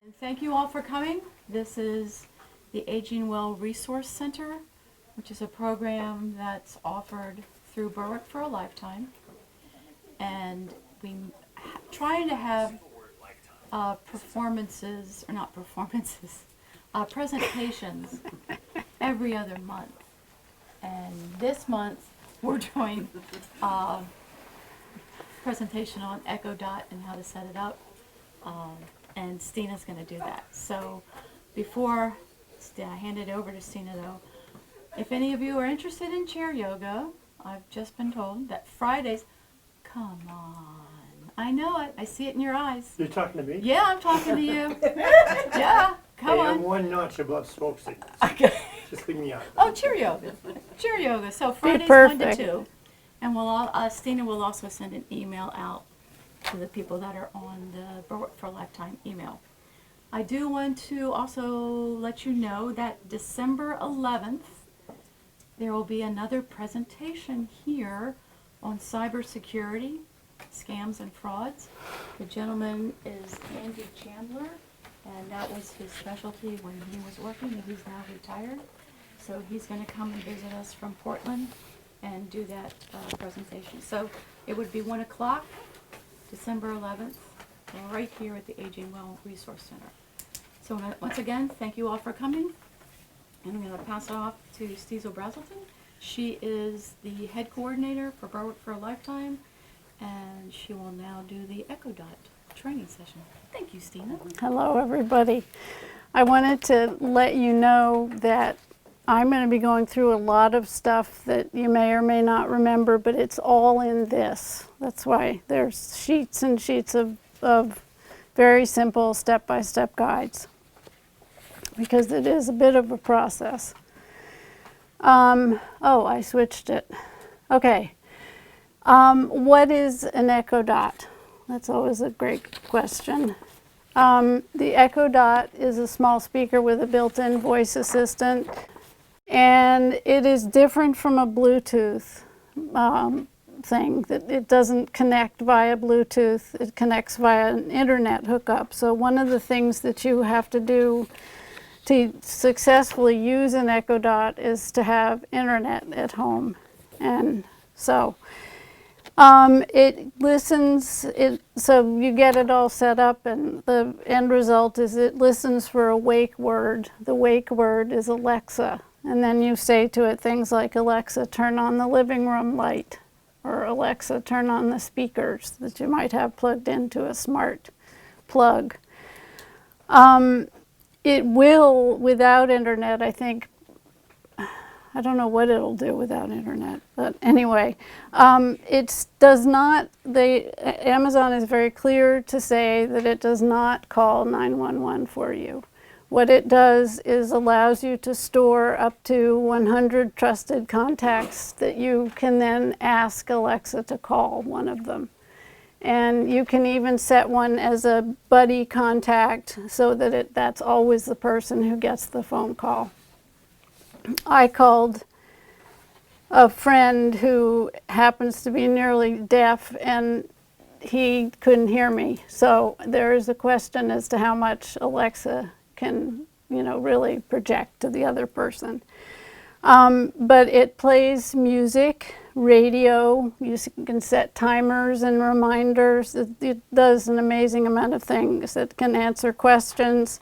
And thank you all for coming. This is the Aging Well Resource Center, which is a program that's offered through Berwick for a Lifetime. And we trying to have presentations every other month. And this month, we're doing a presentation on Echo Dot and how to set it up. And Stina's going to do that. So before I hand it over to Stina, though, if any of you are interested in chair yoga, I've just been told that Fridays, come on. I know it. I see it in your eyes. You're talking to me? Yeah, I'm talking to you. Yeah, come on. I'm one notch above smoke signals. Okay. Just leave me out. Oh, chair yoga. Chair yoga. So Fridays 1 to 2. And Stina will also send an email out to the people that are on the Berwick for Lifetime email. I do want to also let you know that December 11th, there will be another presentation here on cybersecurity, scams and frauds. The gentleman is Andy Chandler, and that was his specialty when he was working, and he's now retired. So he's going to come and visit us from Portland and do that presentation. So it would be 1 o'clock. December 11th, right here at the Aging Well Resource Center. So once again, thank you all for coming. And I'm going to pass it off to Stina Braseleton. She is the head coordinator for Berwick for a Lifetime, and she will now do the Echo Dot training session. Thank you, Stina. Hello, everybody. I wanted to let you know that I'm going to be going through a lot of stuff that you may or may not remember, but it's all in this. That's why there's sheets and sheets of very simple step-by-step guides, because it is a bit of a process. Oh, I switched it. Okay. What is an Echo Dot? That's always a great question. The Echo Dot is a small speaker with a built-in voice assistant. And it is different from a Bluetooth thing. That it doesn't connect via Bluetooth, it connects via an internet hookup. So one of the things that you have to do to successfully use an Echo Dot is to have internet at home. And so it listens, so you get it all set up, and the end result is it listens for a wake word. The wake word is Alexa. And then you say to it things like, Alexa, turn on the living room light, or Alexa, turn on the speakers that you might have plugged into a smart plug. It will, without internet, I think, I don't know what it'll do without internet, but anyway, it does not, Amazon is very clear to say that it does not call 911 for you. What it does is allows you to store up to 100 trusted contacts that you can then ask Alexa to call one of them. And you can even set one as a buddy contact so that that's always the person who gets the phone call. I called a friend who happens to be nearly deaf, and he couldn't hear me. So there is a question as to how much Alexa can, really project to the other person. But it plays music, radio, you can set timers and reminders. It does an amazing amount of things. It can answer questions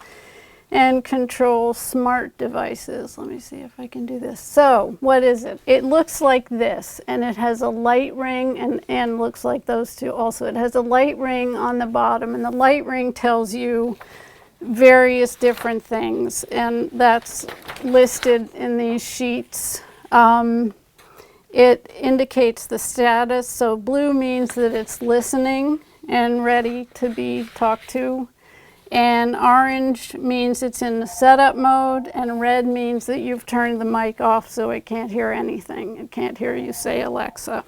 and control smart devices. Let me see if I can do this. So, what is it? It looks like this, and it has a light ring, and looks like those two also. It has a light ring on the bottom, and the light ring tells you various different things, and that's listed in these sheets. It indicates the status, so blue means that it's listening and ready to be talked to, and orange means it's in the setup mode, and red means that you've turned the mic off so it can't hear anything. It can't hear you say Alexa.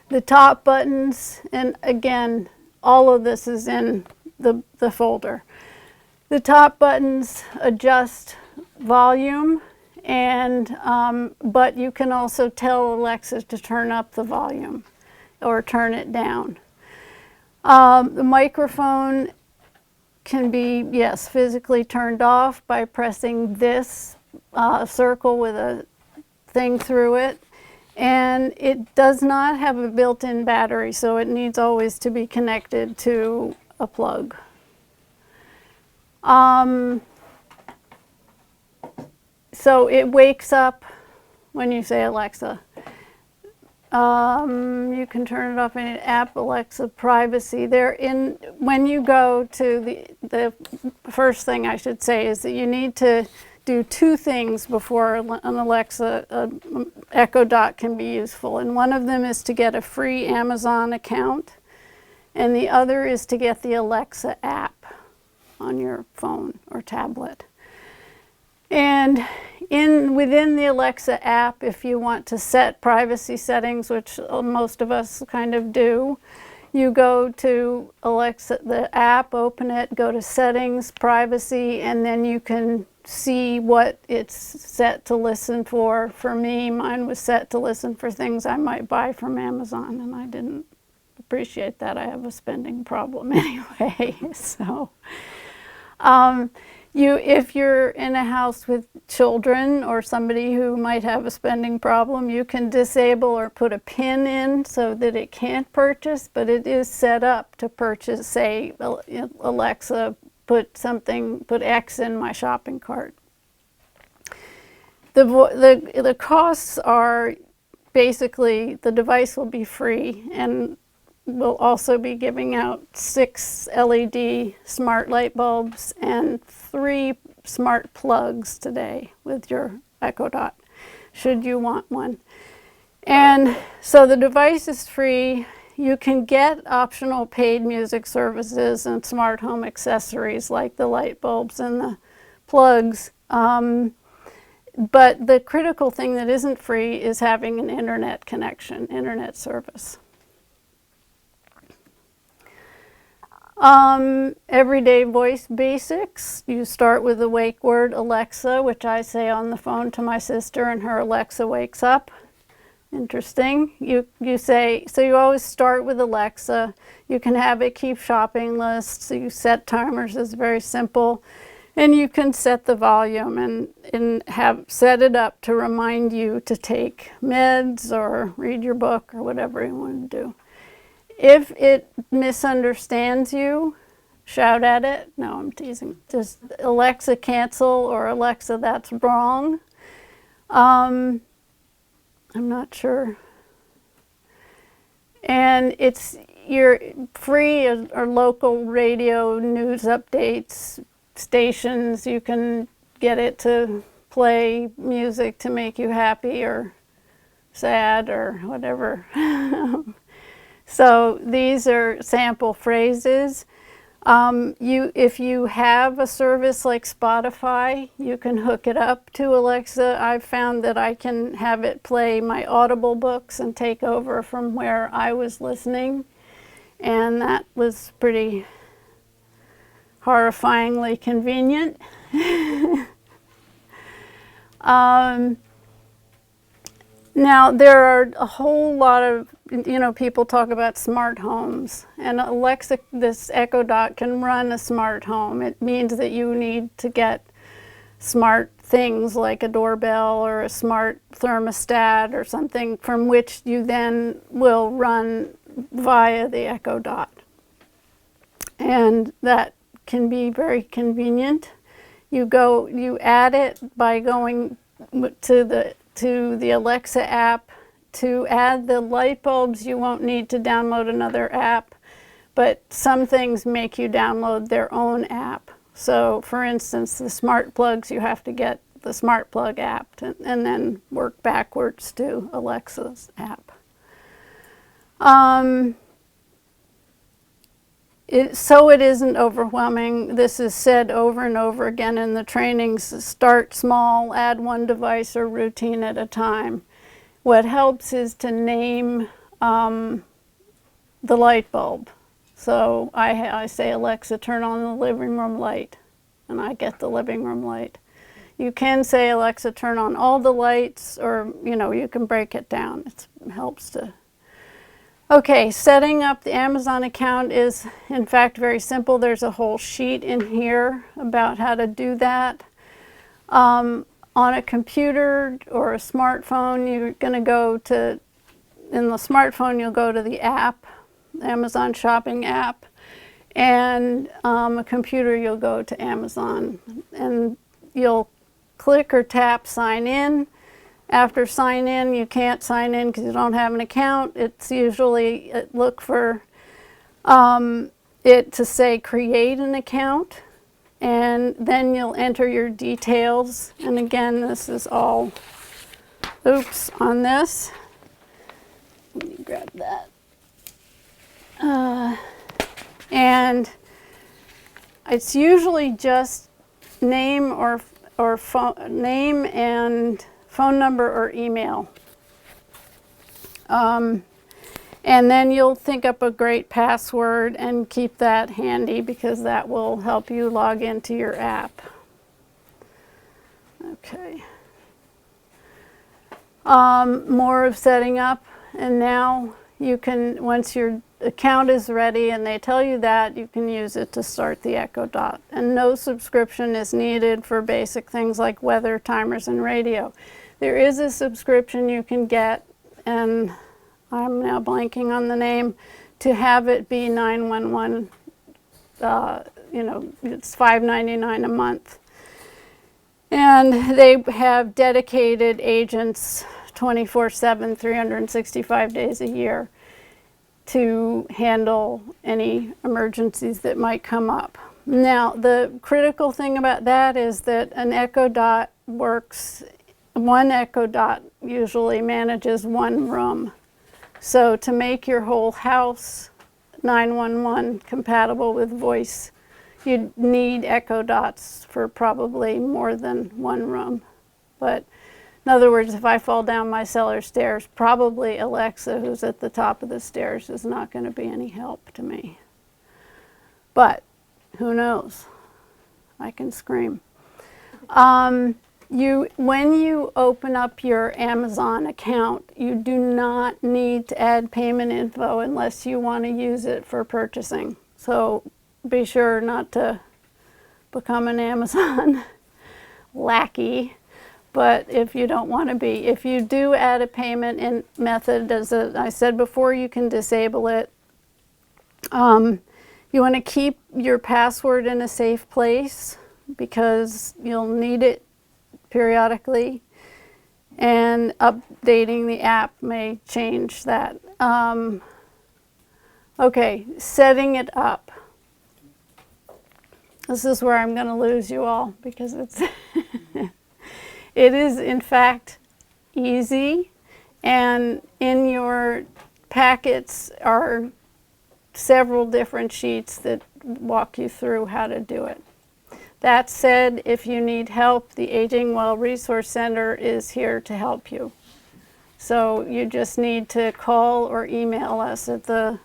The top buttons, and again, all of this is in the folder. The top buttons adjust volume, and but you can also tell Alexa to turn up the volume or turn it down. The microphone can be, yes, physically turned off by pressing this circle with a thing through it. And it does not have a built-in battery, so it needs always to be connected to a plug. So it wakes up when you say Alexa. You can turn it off in an app, Alexa privacy. When you go to the first thing I should say is that you need to do two things before an Alexa Echo Dot can be useful. And one of them is to get a free Amazon account, and the other is to get the Alexa app on your phone or tablet. And within the Alexa app, if you want to set privacy settings, which most of us kind of do, you go to Alexa, the app, open it, go to settings, privacy, and then you can see what it's set to listen for. For me, mine was set to listen for things I might buy from Amazon, and I didn't appreciate that. I have a spending problem anyway, so. If you're in a house with children or somebody who might have a spending problem, you can disable or put a pin in so that it can't purchase, but it is set up to purchase, say, Alexa, put X in my shopping cart. The costs are basically, the device will be free, and we'll also be giving out 6 LED smart light bulbs and 3 smart plugs today with your Echo Dot, should you want one. And so the device is free. You can get optional paid music services and smart home accessories like the light bulbs and the plugs. But the critical thing that isn't free is having an internet connection, internet service. Everyday voice basics. You start with the wake word Alexa, which I say on the phone to my sister, and her Alexa wakes up. Interesting. You say, so you always start with Alexa. You can have it keep shopping lists. So you set timers, it's very simple. And you can set the volume and have set it up to remind you to take meds or read your book or whatever you want to do. If it misunderstands you, shout at it. No, I'm teasing. Just Alexa cancel or Alexa that's wrong. I'm not sure. And it's your free or local radio news updates, stations. You can get it to play music to make you happy or sad or whatever. So these are sample phrases. If you have a service like Spotify, you can hook it up to Alexa. I've found that I can have it play my Audible books and take over from where I was listening. And that was pretty horrifyingly convenient. Now, there are a whole lot of, people talk about smart homes, and Alexa, this Echo Dot can run a smart home. It means that you need to get smart things like a doorbell or a smart thermostat or something from which you then will run via the Echo Dot. And that can be very convenient. You add it by going to the Alexa app. To add the light bulbs, you won't need to download another app, but some things make you download their own app. So, for instance, the smart plugs, you have to get the smart plug app and then work backwards to Alexa's app. So it isn't overwhelming. This is said over and over again in the trainings. Start small, add one device or routine at a time. What helps is to name the light bulb. So I say, Alexa, turn on the living room light, and I get the living room light. You can say, Alexa, turn on all the lights, or you can break it down. It helps to. Okay, setting up the Amazon account is in fact very simple. There's a whole sheet in here about how to do that. On a computer or a smartphone, you're going to go to, in the smartphone, you'll go to the app, Amazon shopping app, and a computer, you'll go to Amazon, and you'll click or tap sign in. After sign in, you can't sign in because you don't have an account. It's usually, look for it to say create an account, and then you'll enter your details. And again, this is all, oops, on this. Let me grab that. And it's usually just name or name and phone number or email. And then you'll think up a great password and keep that handy because that will help you log into your app. Okay. More of setting up, and now you can, once your account is ready and they tell you that, you can use it to start the Echo Dot. And no subscription is needed for basic things like weather, timers, and radio. There is a subscription you can get, and I'm now blanking on the name, to have it be 911, you know, it's $5.99 a month. And they have dedicated agents 24/7, 365 days a year to handle any emergencies that might come up. Now, the critical thing about that is that an Echo Dot works, one Echo Dot usually manages one room. So to make your whole house 911 compatible with voice, you'd need Echo Dots for probably more than one room. But in other words, if I fall down my cellar stairs, probably Alexa, who's at the top of the stairs, is not going to be any help to me. But who knows? I can scream. When you open up your Amazon account, you do not need to add payment info unless you want to use it for purchasing. So be sure not to become an Amazon lackey. But if you don't want to be, if you do add a payment method, as I said before, you can disable it. You want to keep your password in a safe place because you'll need it periodically, and updating the app may change that. Okay, setting it up. This is where I'm going to lose you all because it's it is in fact easy, and in your packets are several different sheets that walk you through how to do it. That said, if you need help, the Aging Well Resource Center is here to help you. So you just need to call or email us at the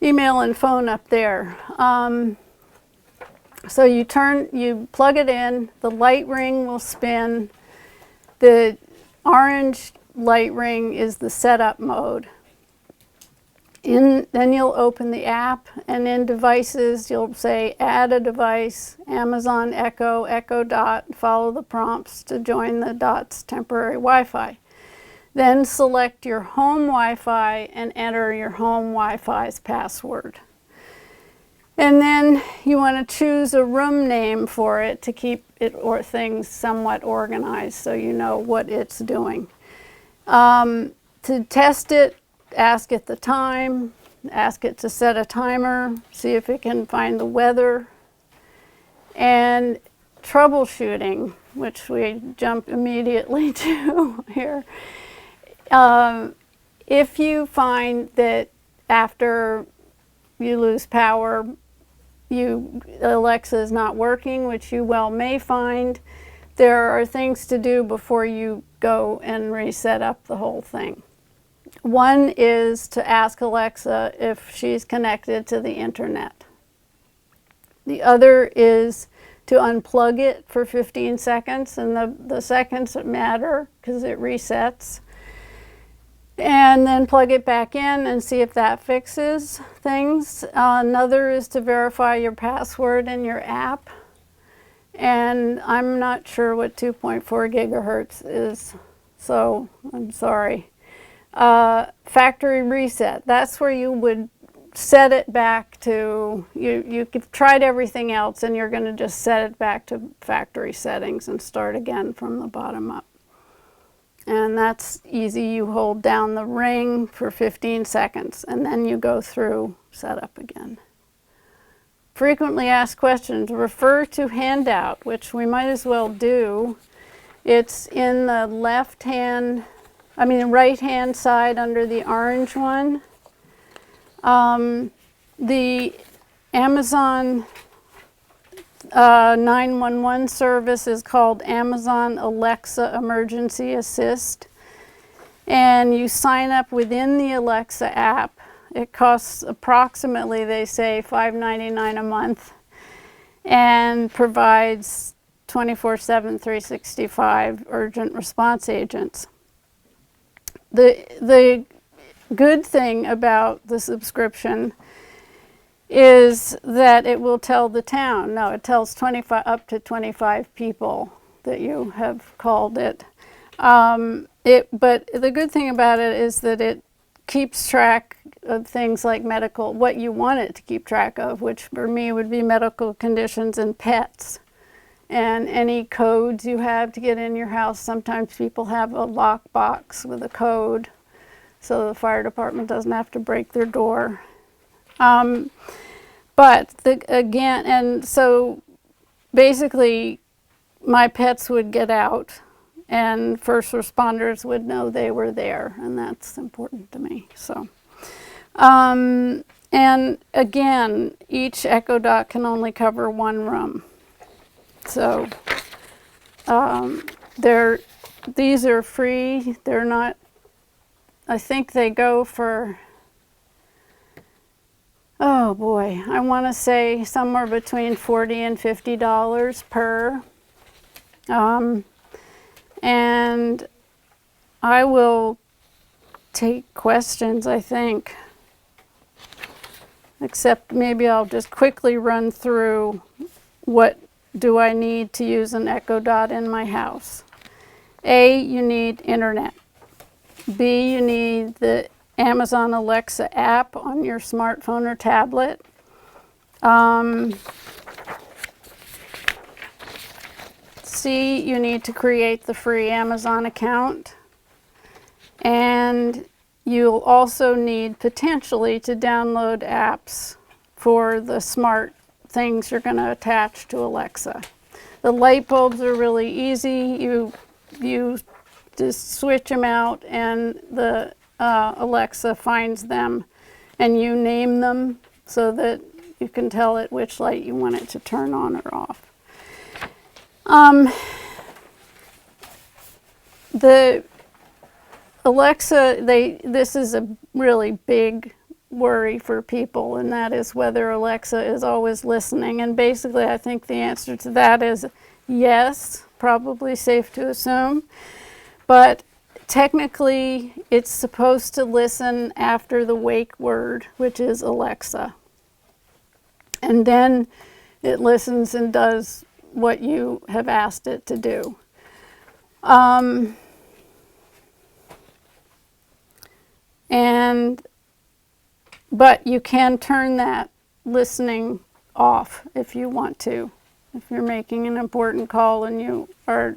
email and phone up there. So you plug it in, the light ring will spin. The orange light ring is the setup mode. Then you'll open the app, and in devices you'll say add a device, Amazon Echo, Echo Dot, follow the prompts to join the Dot's temporary Wi-Fi. Then select your home Wi-Fi and enter your home Wi-Fi's password. And then you want to choose a room name for it to keep it or things somewhat organized so you know what it's doing. To test it, ask it the time, ask it to set a timer, see if it can find the weather, and troubleshooting, which we jump immediately to here. If you find that after you lose power, Alexa is not working, which you well may find, there are things to do before you go and reset up the whole thing. One is to ask Alexa if she's connected to the internet. The other is to unplug it for 15 seconds, and the seconds matter because it resets. and then plug it back in and see if that fixes things. Another is to verify your password in your app. And I'm not sure what 2.4 gigahertz is, so I'm sorry. Factory reset, that's where you would set it back to, you've tried everything else and you're going to just set it back to factory settings and start again from the bottom up. And that's easy. You hold down the ring for 15 seconds and then you go through setup again. Frequently asked questions, refer to handout, which we might as well do. It's in the right hand side under the orange one. The Amazon 911 service is called Amazon Alexa Emergency Assist. And you sign up within the Alexa app. It costs approximately, they say, $5.99 a month and provides 24/7, 365 urgent response agents. The good thing about the subscription is that it will tell the town. No, it tells up to 25 people that you have called it. But the good thing about it is that it keeps track of things like medical, what you want it to keep track of, which for me would be medical conditions and pets. And any codes you have to get in your house. Sometimes people have a lock box with a code so the fire department doesn't have to break their door. So basically my pets would get out and first responders would know they were there, and that's important to me. So, and again, each Echo Dot can only cover one room. So these are free. They're not, I think they go for, oh boy, I want to say somewhere between $40 and $50 per. And I will take questions, I think. Except maybe I'll just quickly run through what do I need to use an Echo Dot in my house. A, you need internet. B, you need the Amazon Alexa app on your smartphone or tablet. C, you need to create the free Amazon account. And you'll also need potentially to download apps for the smart things you're going to attach to Alexa. The light bulbs are really easy. You just switch them out and the Alexa finds them and you name them so that you can tell it which light you want it to turn on or off. The Alexa, this is a really big worry for people, and that is whether Alexa is always listening. And basically, I think the answer to that is yes, probably safe to assume. But technically, it's supposed to listen after the wake word, which is Alexa. And then it listens and does what you have asked it to do. But you can turn that listening off if you want to, if you're making an important call and you are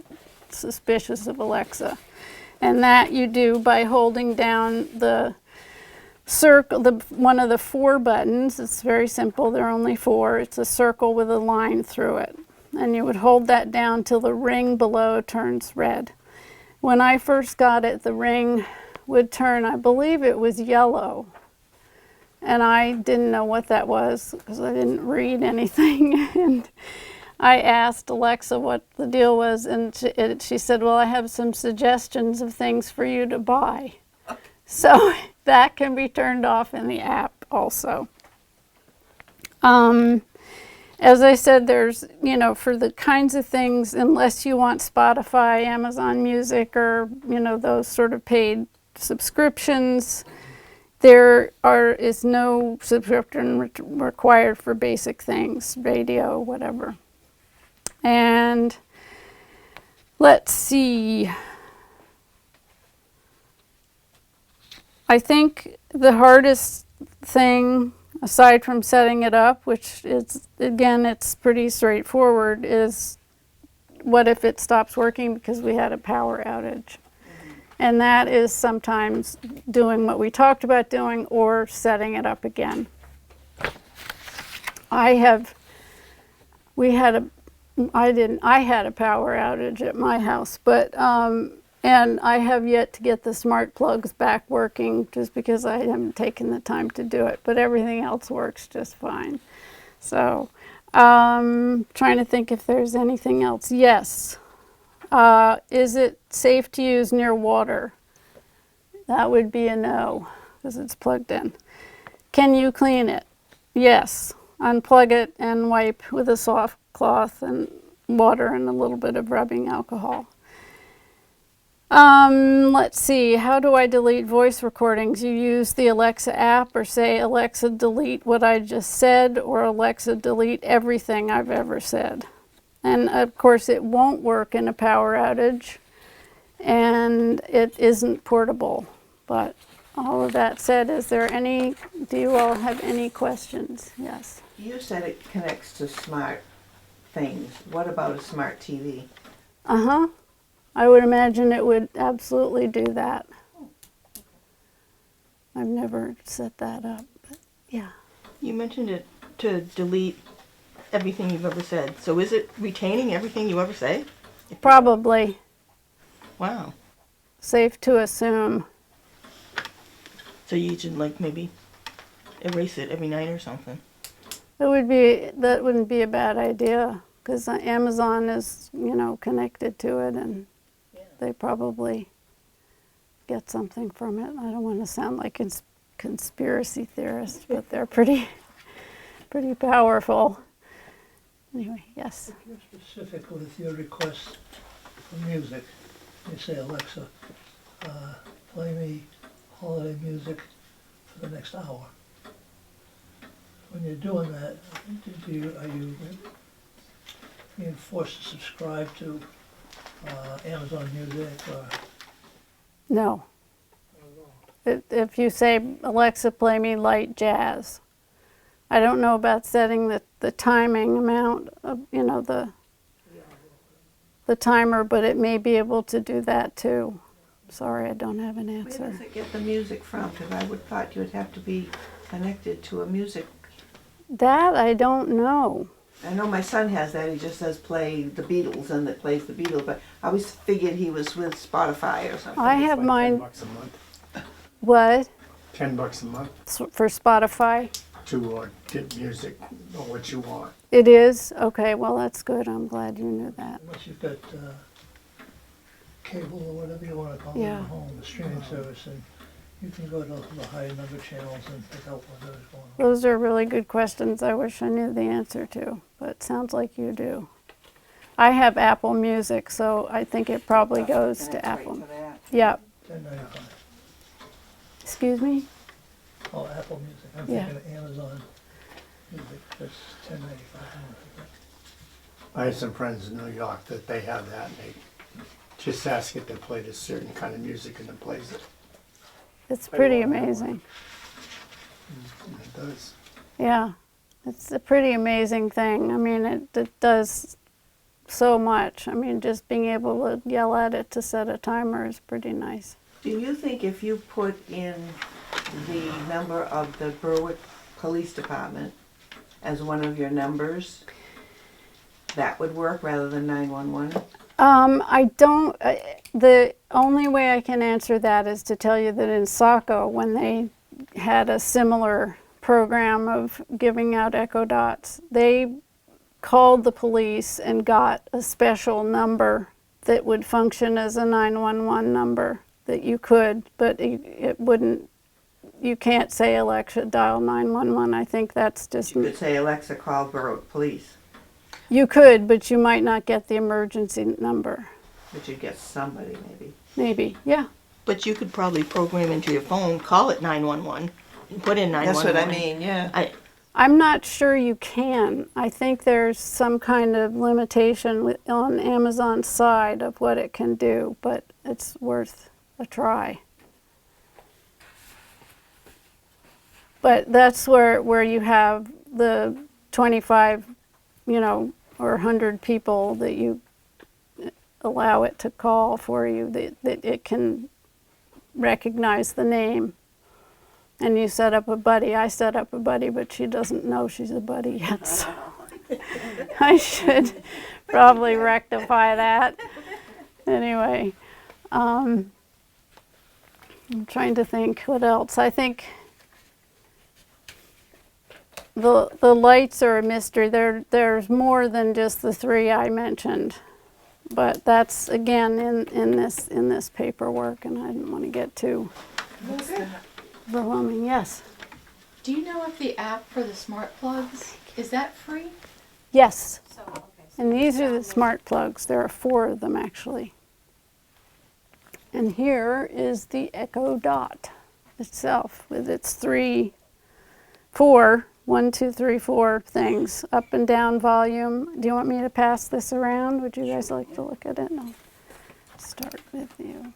suspicious of Alexa. And that you do by holding down the circle, one of the 4 buttons. It's very simple, there are only 4. It's a circle with a line through it. And you would hold that down till the ring below turns red. When I first got it, the ring would turn, I believe it was yellow. And I didn't know what that was because I didn't read anything. And I asked Alexa what the deal was, and she said, well, I have some suggestions of things for you to buy. So that can be turned off in the app also. As I said, there's, for the kinds of things, unless you want Spotify, Amazon Music, or, those sort of paid subscriptions. There is no subscription required for basic things, radio, whatever. And let's see. I think the hardest thing, aside from setting it up, which is, again, it's pretty straightforward, is what if it stops working because we had a power outage? And that is sometimes doing what we talked about doing or setting it up again. I had a power outage at my house, but and I have yet to get the smart plugs back working just because I haven't taken the time to do it, but everything else works just fine. So, trying to think if there's anything else. Yes. Is it safe to use near water? That would be a no, because it's plugged in. Can you clean it? Yes. Unplug it and wipe with a soft cloth and water and a little bit of rubbing alcohol. Let's see, how do I delete voice recordings? You use the Alexa app or say, Alexa, delete what I just said, or Alexa, delete everything I've ever said. And of course it won't work in a power outage, and it isn't portable. But all of that said, do you all have any questions? Yes. You said it connects to smart things. What about a smart TV? Uh-huh. I would imagine it would absolutely do that. I've never set that up, but yeah. You mentioned it to delete everything you've ever said. So is it retaining everything you ever say? Probably. Wow. Safe to assume. So you should like maybe erase it every night or something. That wouldn't be a bad idea, because Amazon is, connected to it, and they probably get something from it. I don't want to sound like a conspiracy theorist, but they're pretty powerful. Anyway, yes. If you're specific with your request for music, you say, Alexa, play me holiday music for the next hour. When you're doing that, are you being forced to subscribe to Amazon Music or? No. If you say, Alexa, play me light jazz, I don't know about setting the timing amount of, the timer, but it may be able to do that too. Sorry, I don't have an Where answer. does it get the music from? Because I would thought you would have to be connected to a music. That I don't know. I know my son has that. He just says play the Beatles and it plays the Beatles. But I always figured he was with Spotify or something. I have It's like mine. $10 a month. What? $10 a month For Spotify? to get music or what you want. It is? Okay, well, that's good. I'm glad you knew that. Once you've got cable or whatever you want to call it Yeah. at home, the streaming service, and you can go to the higher number channels and pick out whatever's going on. Those are really good questions I wish I knew the answer to, but it sounds like you do. I have Apple Music, so I think it probably goes And to it's right Apple. to that. Yep. $10.95. Excuse me? Oh, Apple Music. I'm Yeah. thinking of Amazon Music. That's $10.95 a month. I have some friends in New York that they have that, and they just ask it to play this certain kind of music and it plays it. It's pretty amazing. And it does. Yeah, it's a pretty amazing thing. I mean, it does so much. I mean, just being able to yell at it to set a timer is pretty nice. Do you think if you put in the number of the Berwick Police Department as one of your numbers, that would work rather than 911? I don't, the only way I can answer that is to tell you that in Saco, when they had a similar program of giving out Echo Dots, they called the police and got a special number that would function as a 911 number that you could, but it wouldn't, you can't say, Alexa, dial 911. I think that's just... You could say, Alexa, call Berwick Police, You could, but you might not get the emergency number. but you'd get somebody maybe. Maybe, yeah. But you could probably program into your phone, call it 911, and put in 911. That's what I mean, yeah. I'm not sure you can. I think there's some kind of limitation on Amazon's side of what it can do, but it's worth a try. But that's where you have the 25, or 100 people that you allow it to call for you, that it can recognize the name. And you set up a buddy. I set up a buddy, but she doesn't know she's a buddy yet. So I should probably rectify that. Anyway, I'm trying to think what else. I think the lights are a mystery. There's more than just the 3 I mentioned, but that's again in this paperwork, and I didn't want to get too overwhelming. Yes. Do you know if the app for the smart plugs, is that free? Yes. So, okay. And these are the smart plugs. There are 4 of them actually. And here is the Echo Dot itself with its 4 things, up and down volume. Do you want me to pass this around? Would you guys like to look at it? I'll start with you.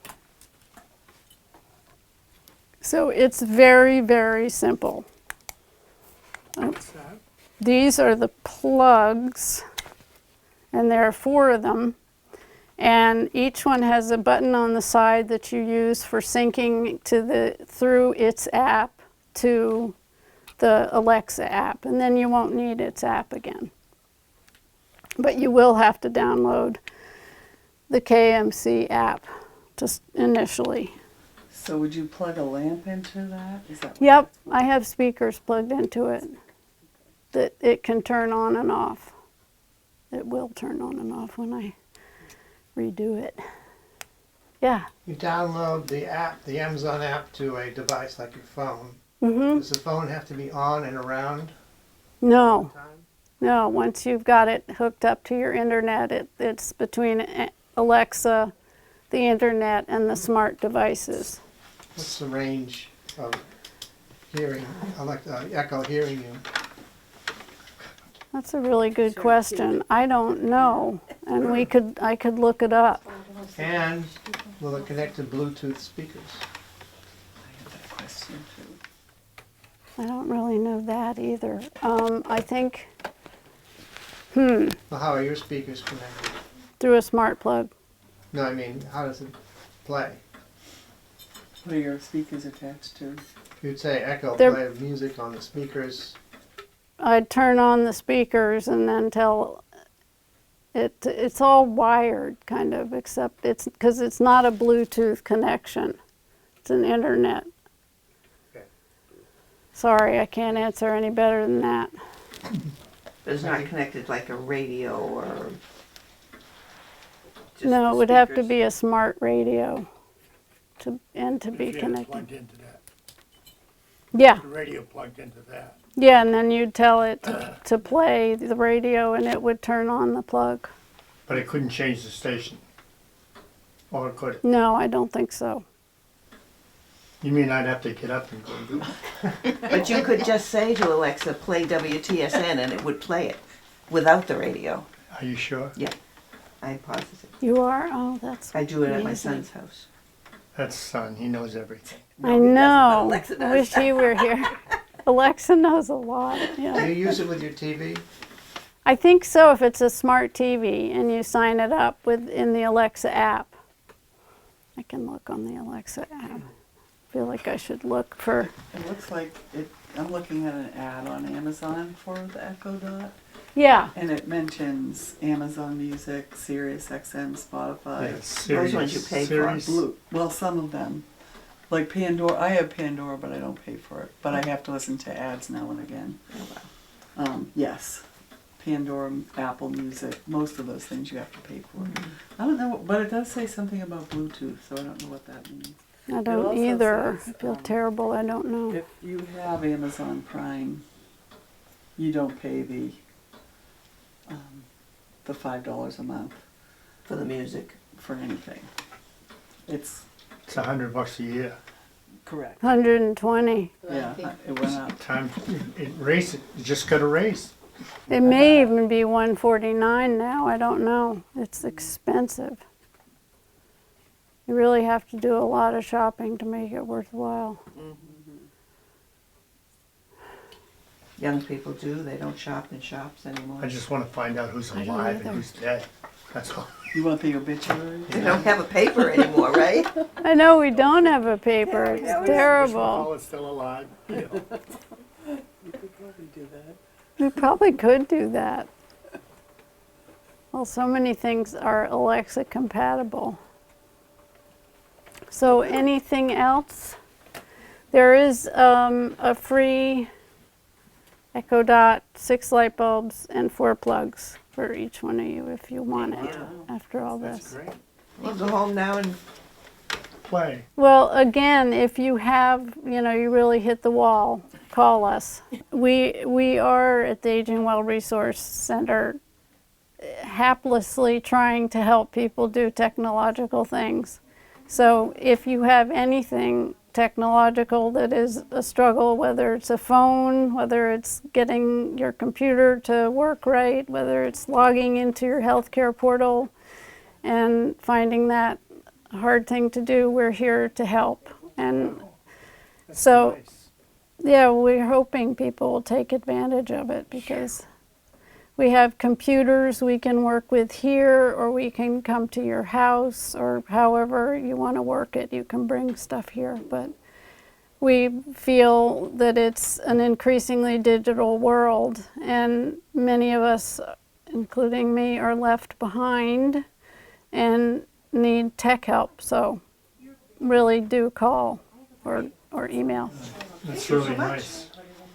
So it's very, very simple. These are the plugs, and there are 4 of them. And each one has a button on the side that you use for syncing through its app to the Alexa app. And then you won't need its app again. But you will have to download the KMC app just initially. So would you plug a lamp into that? Is that Yep, I have speakers plugged into it that it can turn on and off. It will turn on and off when I redo it. Yeah. You download the app, the Amazon app, to a device like your phone. Mm-hmm. Does the phone have to be on and around No, all the time? no. Once you've got it hooked up to your internet, it's between Alexa, the internet, and the smart devices. What's the range of hearing, Echo hearing you? That's a really good question. I don't know, and I could look it up. And will it connect to Bluetooth speakers? I have that question too. I don't really know that either. I think Well, how are your speakers connected? through a smart plug. No, I mean, how does it play? What are your speakers attached to? You'd say Echo They're- play music on the speakers. I'd turn on the speakers and then tell it. It's all wired, kind of, except it's because it's not a Bluetooth connection. It's an internet. Okay. Sorry, I can't answer any better than that. But it's not connected like a radio or just No, the it would have to speakers. be a smart radio to be If you had it connected. plugged into that, Yeah, the radio plugged into that. yeah, and then you'd tell it to play the radio, and it would turn on the plug. But it couldn't change the station. Or could it? No, I don't think so. You mean I'd have to get up and go and do it? But you could just say to Alexa, play WTSN, and it would play it without the radio. Are you sure? I'm positive. You are? Oh, that's I do it at my amazing. son's house. That's son, he knows everything. I he doesn't, but know. Alexa I does. wish he were here. Alexa knows a lot. Do Yeah. you use it with your TV? I think so if it's a smart TV and you sign it up in the Alexa app. I can look on the Alexa app. I feel like I should look for. It looks like I'm looking at an ad on Amazon for the Echo Dot, Yeah. and it mentions Amazon Music, Sirius XM, Spotify. Those ones you pay for. Sirius. Blue. Well, some of them. Like Pandora, I have Pandora, but I don't pay for it. But I have to listen to ads now and again. Yes. Pandora, Apple Music, most of those things you have to pay for. I don't know, but it does say something about Bluetooth, so I don't know what that means. I It don't also either. says, I feel terrible. I don't know. If you have Amazon Prime, you don't pay the $5 a month For the music. for anything. It's It's $100 a year. Correct. 120. Yeah, it went up. Time, raise it, you just gotta raise. It may even be 149 now, I don't know. It's expensive. You really have to do a lot of shopping to make it worthwhile. Young people do, they don't shop in shops anymore. I just wanna find out who's don't alive either. and who's dead. That's all. You want the obituary? They don't have a paper anymore, right? I know we don't have a paper, it's Which terrible. one is still alive? You know. You could probably do that. We probably could do that. Well, so many things are Alexa compatible. So anything else? There is a free Echo Dot, 6 light bulbs, and 4 plugs for each one of you if you want it after all That's this. great. We'll go home now and Play. Well, again, if you have, you really hit the wall, call us. We are at the Aging Well Resource Center haplessly trying to help people do technological things. So if you have anything technological that is a struggle, whether it's a phone, whether it's getting your computer to work right, whether it's logging into your healthcare portal and finding that a hard thing to do, we're here to help. And That's so, nice. yeah, we're hoping people will take advantage of it because we have computers we can work with here, or we can come to your house, or however you want to work it, you can bring stuff here. But we feel that it's an increasingly digital world, and many of us, including me, are left behind and need tech help. So really do call or email. That's really nice.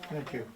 Thank you.